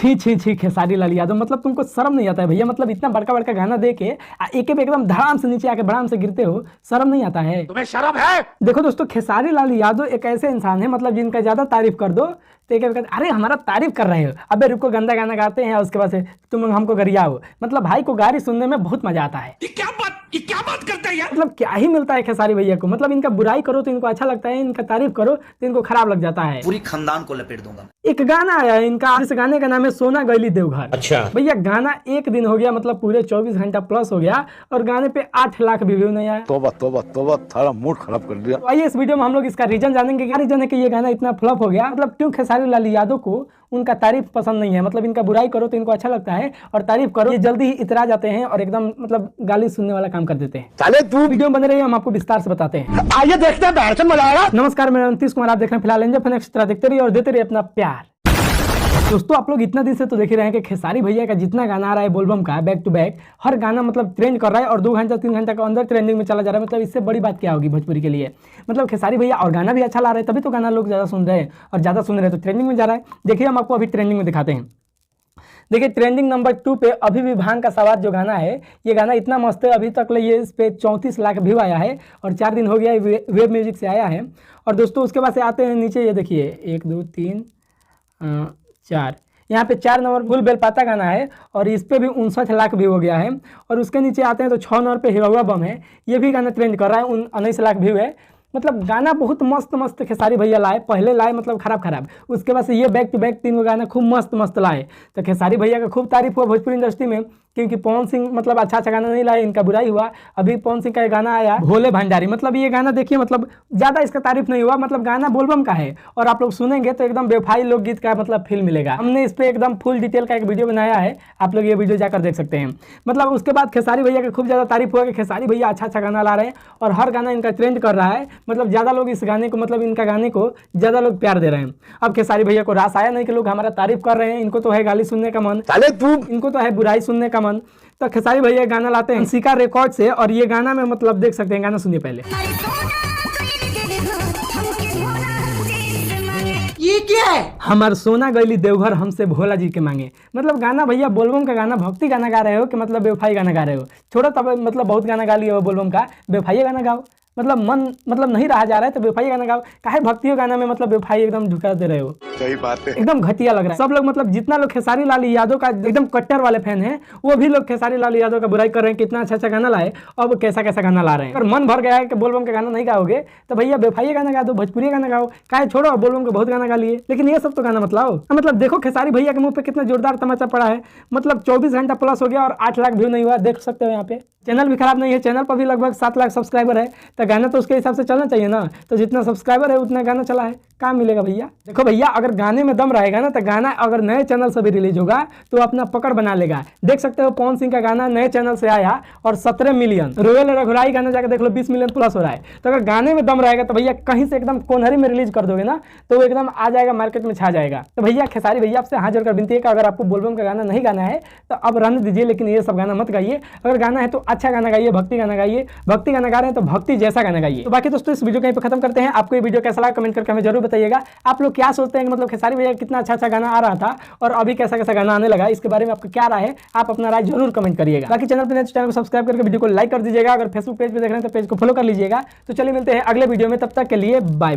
छी छी छी खेसारी लाल यादव, मतलब तुमको शर्म नहीं आता है भैया? मतलब इतना बड़का बड़का गाना दे के एक एकदम धड़ाम से नीचे आके बड़ाम से गिरते हो, शर्म नहीं आता है? तुम्हें शर्म है? देखो दोस्तों, खेसारी लाल यादव एक ऐसे इंसान है मतलब जिनका ज्यादा तारीफ कर दो तो एक अरे हमारा तारीफ कर रहे हो, अबे रुको गंदा गाना गाते हैं उसके बाद से तुम हमको गरियाओ। मतलब भाई को गारी सुनने में बहुत मजा आता है। ये क्या बात करते हैं यार? मतलब क्या ही मिलता है खेसारी भैया को, मतलब इनका बुराई करो तो इनको अच्छा लगता है, इनका तारीफ करो तो इनको खराब लग जाता है। पूरी खानदान को लपेट दूंगा। एक गाना आया है इनका, इस गाने का नाम है सोना गैली देवघर। अच्छा भैया गाना एक दिन हो गया, मतलब पूरे 24 घंटा प्लस हो गया और गाने पे 8 लाख व्यू नहीं आया। तोबा तोबा तोबा, थारा मूड खराब कर दिया। तो आइए इस वीडियो में हम लोग इसका रीजन जानेंगे। क्या रीजन है कि ये गाना इतना फ्लॉप हो गया, मतलब क्यों खेसारी लाल यादव को उनका तारीफ पसंद नहीं है। मतलब इनका बुराई करो तो इनको अच्छा लगता है और तारीफ करो ये जल्दी ही इतरा जाते हैं और एकदम मतलब गाली सुनने वाला काम कर देते हैं। चले तू वीडियो में बने रहिए, हम आपको विस्तार से बताते हैं। आइए देखते हैं, बैठ मजा आएगा। नमस्कार, मेरा नाम नीतीश कुमार, आप देख रहे हैं फिलहाल एंजॉय फन एक्स्ट्रा। देखते रहिए और देते रहिए अपना प्यार। दोस्तों आप लोग इतना दिन से तो देख ही रहे हैं कि खेसारी भैया का जितना गाना आ रहा है बोलबम का बैक टू बैक, हर गाना मतलब ट्रेंड कर रहा है और 2 घंटा 3 घंटा का अंदर ट्रेंडिंग में चला जा रहा है। मतलब इससे बड़ी बात क्या होगी भोजपुरी के लिए। मतलब खेसारी भैया और गाना भी अच्छा ला रहे हैं, तभी तो गाना लोग ज़्यादा सुन रहे हैं और ज़्यादा सुन रहे हैं तो ट्रेंडिंग में जा रहा है। देखिए हम आपको अभी ट्रेंडिंग में दिखाते हैं। देखिए ट्रेंडिंग नंबर 2 पे अभी भी भांग का सवाद जो गाना है, ये गाना इतना मस्त है, अभी तक ये इस पे 34 लाख व्यू आया है और 4 दिन हो गया वेब म्यूजिक से आया है। और दोस्तों उसके बाद से आते हैं नीचे, ये देखिए 1 2 3 4, यहाँ पे 4 नंबर फुल बेलपाता गाना है और इस पे भी 59 लाख व्यू हो गया है। और उसके नीचे आते हैं तो 6 नंबर पे हिरौआ बम है, ये भी गाना ट्रेंड कर रहा है, 19 लाख व्यू है। मतलब गाना बहुत मस्त मस्त खेसारी भैया लाए, पहले लाए मतलब खराब, उसके बाद से ये बैक टू बैक 3 गाना खूब मस्त मस्त लाए। तो खेसारी भैया का खूब तारीफ हुआ भोजपुरी इंडस्ट्री में, क्योंकि पवन सिंह मतलब अच्छा गाना नहीं लाए, इनका बुराई हुआ। अभी पवन सिंह का गाना आया भोले भंडारी, मतलब ये गाना देखिए मतलब ज़्यादा इसका तारीफ नहीं हुआ, मतलब गाना बोलबम का है और आप लोग सुनेंगे तो एकदम बेवफाई लोकगीत का मतलब फील मिलेगा। हमने इस पर एकदम फुल डिटेल का एक वीडियो बनाया है, आप लोग ये वीडियो जाकर देख सकते हैं। मतलब उसके बाद खेसारी भैया का खूब ज़्यादा तारीफ हुआ कि खेसारी भैया अच्छा गाना ला रहे हैं और हर गाना इनका ट्रेंड कर रहा है। मतलब ज़्यादा लोग इस गाने को मतलब इनका गाने को ज़्यादा लोग प्यार दे रहे हैं। अब खेसारी भैया को रास आया नहीं कि लोग हमारा तारीफ कर रहे हैं, इनको तो है गाली सुनने का मन, चले तू इनको तो है बुराई सुनने का मन। तो खेसारी भैया गाना लाते हैं सिका रिकॉर्ड से और ये गाना में मतलब देख सकते हैं, गाना सुनिए पहले। ये क्या है? हमार सोना गैली देवघर हमसे भोला जी के मांगे। मतलब गाना भैया बोलबम का गाना भक्ति गाना गा रहे हो कि मतलब बेवफाई गाना गा रहे हो? छोड़ो तब, मतलब बहुत गाना गा लिया हो बोलबम का, बेवफाई गाना गाओ। मतलब मन मतलब नहीं रहा जा रहा है तो बेवफाई गाना गाओ। काहे भक्तियों गाना में मतलब बेवफाई एकदम झुका दे रहे हो? सही बात है, एकदम घटिया लग रहा है। सब लोग मतलब जितना लोग खेसारी लाल यादव का एकदम कट्टर वाले फैन हैं, वो भी लोग खेसारी लाल यादव का बुराई कर रहे हैं कि इतना अच्छा गाना लाए, अब कैसा गाना ला रहे हैं। अगर मन भर गया है कि बोलबम का गाना नहीं गाओगे तो भैया बेवफाई गाना गा दो, भोजपुरी गाना गाओ। काहे छोड़ो, बोलबम का बहुत गाना गा लिए, लेकिन ये सब तो गाना मत लाओ। मतलब देखो खेसारी भैया के मुंह पे कितना जोरदार तमाचा पड़ा है। मतलब 24 घंटा प्लस हो गया और 8 लाख व्यू नहीं हुआ, देख सकते हो यहाँ पे। चैनल भी खराब नहीं है, चैनल पर भी लगभग 7 लाख सब्सक्राइबर है, तो गाना तो उसके हिसाब से चलना चाहिए ना। तो जितना सब्सक्राइबर है उतना गाना चला है, काम मिलेगा भैया। देखो भैया अगर गाने में दम रहेगा ना तो गाना अगर नए चैनल से भी रिलीज होगा तो अपना पकड़ बना लेगा। देख सकते हो पवन सिंह का गाना नए चैनल से आया और 17 मिलियन, रोयल रघुराई गाना जाकर देख लो 20 मिलियन प्लस हो रहा है। तो अगर गाने में दम रहेगा तो भैया कहीं से एकदम कोनहरी में रिलीज कर दोगे ना तो वो एकदम आ जाएगा, मार्केट में छा जाएगा। तो भैया खेसारी भैया आपसे हाथ जोड़कर विनती है कि अगर आपको बोलबम का गाना नहीं गाना है तो अब रहने दीजिए, लेकिन ये सब गाना मत गाइए। अगर गाना है तो अच्छा गाना गाइए, भक्ति गाना गाइए। भक्ति गाना गा रहे हैं तो भक्ति जैसा गाना गाइए। तो बाकी दोस्तों इस वीडियो को यहीं पे खत्म करते हैं। आपको ये वीडियो कैसा लगा कमेंट करके हमें जरूर बताइएगा। आप लोग क्या सोचते हैं कि मतलब खेसारी भैया कितना अच्छा गाना आ रहा था और अभी कैसा गाना आने लगा, इसके बारे में आपका क्या राय है? आप अपना राय जरूर कमेंट करिएगा। बाकी चैनल पर चैनल को सब्सक्राइब करके वीडियो को लाइक कर दीजिएगा। अगर फेसबुक पेज पे देख रहे हैं तो पेज को फॉलो कर लीजिएगा। तो चलिए मिलते हैं अगले वीडियो में, तब तक के लिए बाय बाय।